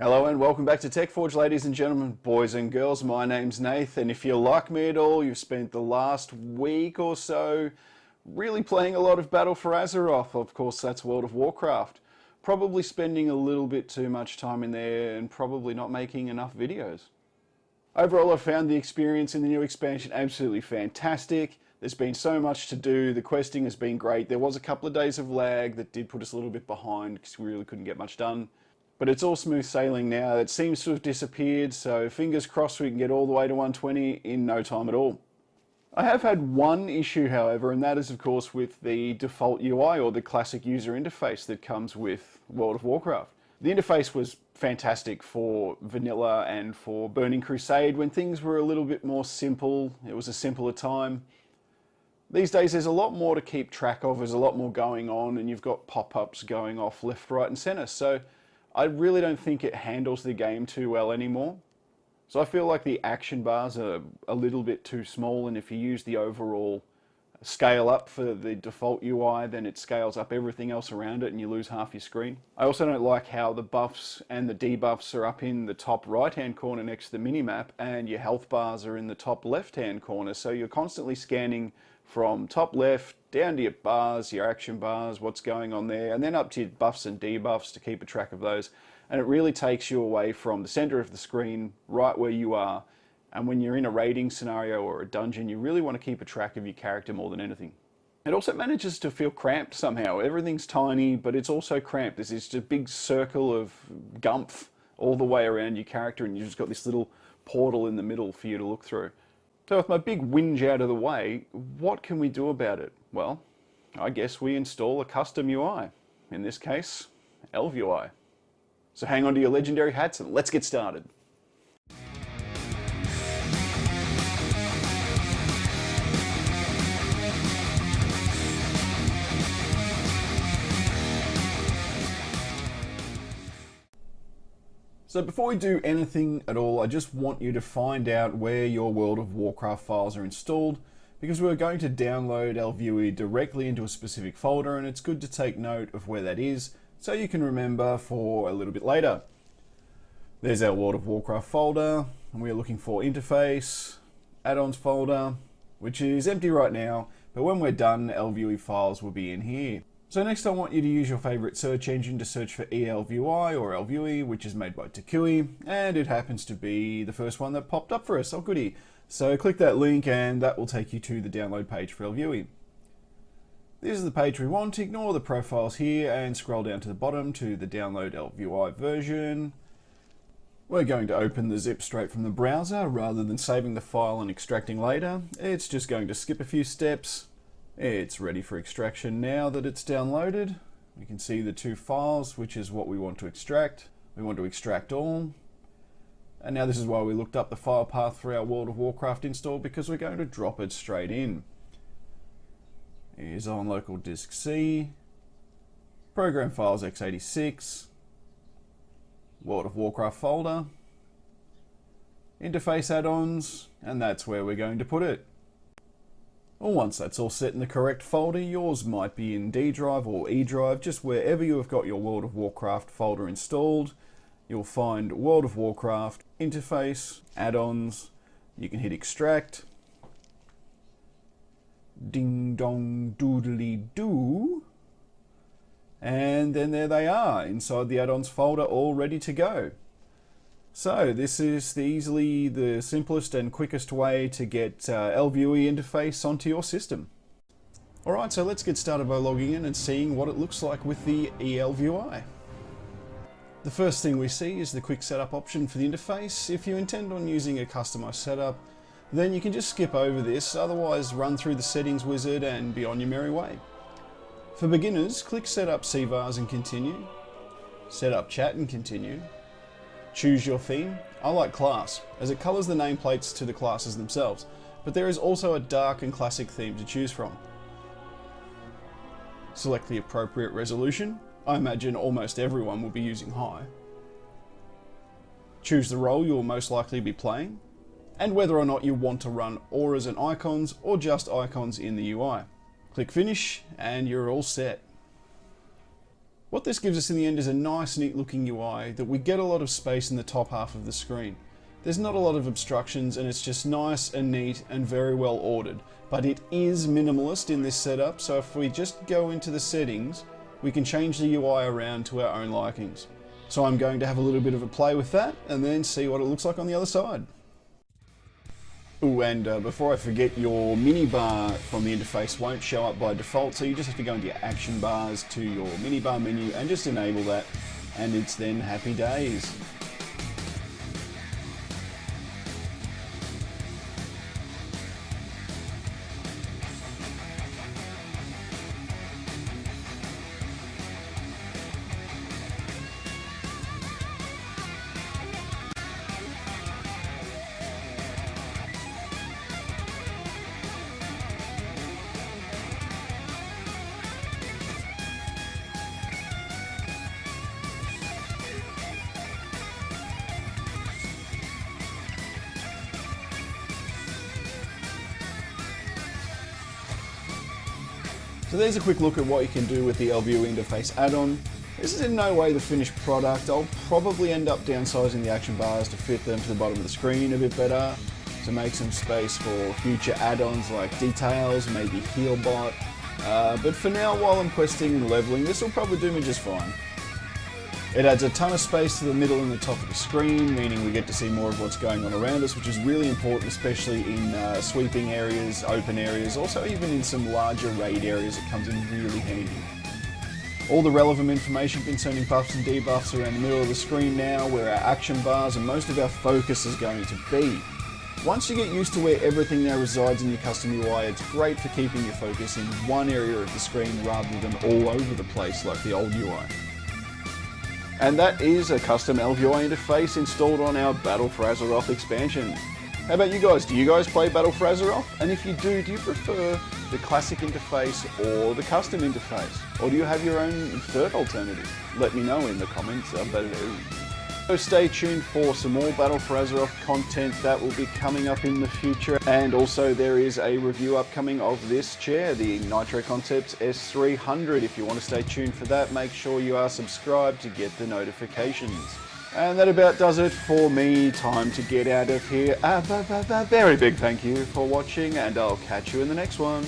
Hello and welcome back to Tech Forge, ladies and gentlemen, boys and girls. My name's Nath, and if you're like me at all, you've spent the last week or so really playing a lot of Battle for Azeroth. Of course, that's World of Warcraft. Probably spending a little bit too much time in there and probably not making enough videos. Overall, I found the experience in the new expansion absolutely fantastic. There's been so much to do. The questing has been great. There was a couple of days of lag that did put us a little bit behind because we really couldn't get much done. But it's all smooth sailing now. It seems to have disappeared, so fingers crossed we can get all the way to 120 in no time at all. I have had one issue, however, and that is, of course, with the default UI, or the classic user interface that comes with World of Warcraft. The interface was fantastic for vanilla and for Burning Crusade when things were a little bit more simple. It was a simpler time. These days there's a lot more to keep track of, there's a lot more going on, and you've got pop-ups going off left, right and centre. So I really don't think it handles the game too well anymore. So I feel like the action bars are a little bit too small, and if you use the overall scale up for the default UI, then it scales up everything else around it and you lose half your screen. I also don't like how the buffs and the debuffs are up in the top right hand corner next to the minimap, and your health bars are in the top left hand corner, so you're constantly scanning from top left down to your bars, your action bars, what's going on there, and then up to your buffs and debuffs to keep a track of those. And it really takes you away from the center of the screen, right where you are. And when you're in a raiding scenario or a dungeon, you really want to keep a track of your character more than anything. It also manages to feel cramped somehow. Everything's tiny, but it's also cramped. There's just a big circle of gumph all the way around your character, and you've just got this little portal in the middle for you to look through. So with my big whinge out of the way, what can we do about it? Well, I guess we install a custom UI. In this case, ELVui. So hang on to your legendary hats and let's get started. So before we do anything at all, I just want you to find out where your World of Warcraft files are installed, because we're going to download ELVui directly into a specific folder, and it's good to take note of where that is so you can remember for a little bit later. There's our World of Warcraft folder, and we're looking for interface, add-ons folder, which is empty right now, but when we're done, ELVui files will be in here. So next I want you to use your favorite search engine to search for ELVui or ELVui, which is made by Takui, and it happens to be the first one that popped up for us. Oh goody. So click that link and that will take you to the download page for ELVui. This is the page we want. Ignore the profiles here and scroll down to the bottom to the download ELVui version. We're going to open the zip straight from the browser rather than saving the file and extracting later. It's just going to skip a few steps. It's ready for extraction now that it's downloaded. We can see the two files, which is what we want to extract. We want to extract all. And now this is why we looked up the file path for our World of Warcraft install, because we're going to drop it straight in. Here's on local disk C, program files x86, World of Warcraft folder, interface add-ons, and that's where we're going to put it. Well, once that's all set in the correct folder, yours might be in D drive or E drive, just wherever you have got your World of Warcraft folder installed. You'll find World of Warcraft, interface, add-ons. You can hit extract. Ding dong doodly doo. And then there they are, inside the add-ons folder, all ready to go. So this is easily the simplest and quickest way to get ELVui interface onto your system. Alright, so let's get started by logging in and seeing what it looks like with the ELVui. The first thing we see is the quick setup option for the interface. If you intend on using a customized setup, then you can just skip over this, otherwise run through the settings wizard and be on your merry way. For beginners, click Setup CVARs and continue, Setup Chat and continue, choose your theme. I like class, as it colours the nameplates to the classes themselves, but there is also a dark and classic theme to choose from. Select the appropriate resolution. I imagine almost everyone will be using high. Choose the role you will most likely be playing, and whether or not you want to run auras and icons or just icons in the UI. Click Finish and you're all set. What this gives us in the end is a nice, neat looking UI that we get a lot of space in the top half of the screen. There's not a lot of obstructions and it's just nice and neat and very well ordered. But it is minimalist in this setup, so if we just go into the settings, we can change the UI around to our own likings. So I'm going to have a little bit of a play with that and then see what it looks like on the other side. Ooh, and before I forget, your minibar from the interface won't show up by default, so you just have to go into your action bars to your minibar menu and just enable that, and it's then happy days. So there's a quick look at what you can do with the ELVui interface add-on. This is in no way the finished product. I'll probably end up downsizing the action bars to fit them to the bottom of the screen a bit better, to make some space for future add-ons like details, maybe healbot. But for now, while I'm questing and leveling, this will probably do me just fine. It adds a ton of space to the middle and the top of the screen, meaning we get to see more of what's going on around us, which is really important, especially in sweeping areas, open areas, also even in some larger raid areas. It comes in really handy. All the relevant information concerning buffs and debuffs are around the middle of the screen now, where our action bars and most of our focus is going to be. Once you get used to where everything now resides in your custom UI, it's great for keeping your focus in one area of the screen rather than all over the place like the old UI. And that is a custom ELVui interface installed on our Battle for Azeroth expansion. How about you guys? Do you guys play Battle for Azeroth? And if you do you prefer the classic interface or the custom interface? Or do you have your own third alternative? Let me know in the comments below. So stay tuned for some more Battle for Azeroth content that will be coming up in the future. And also there is a review upcoming of this chair, the Nitro Concepts S300. If you want to stay tuned for that, make sure you are subscribed to get the notifications. And that about does it for me. Time to get out of here. Very big thank you for watching, and I'll catch you in the next one.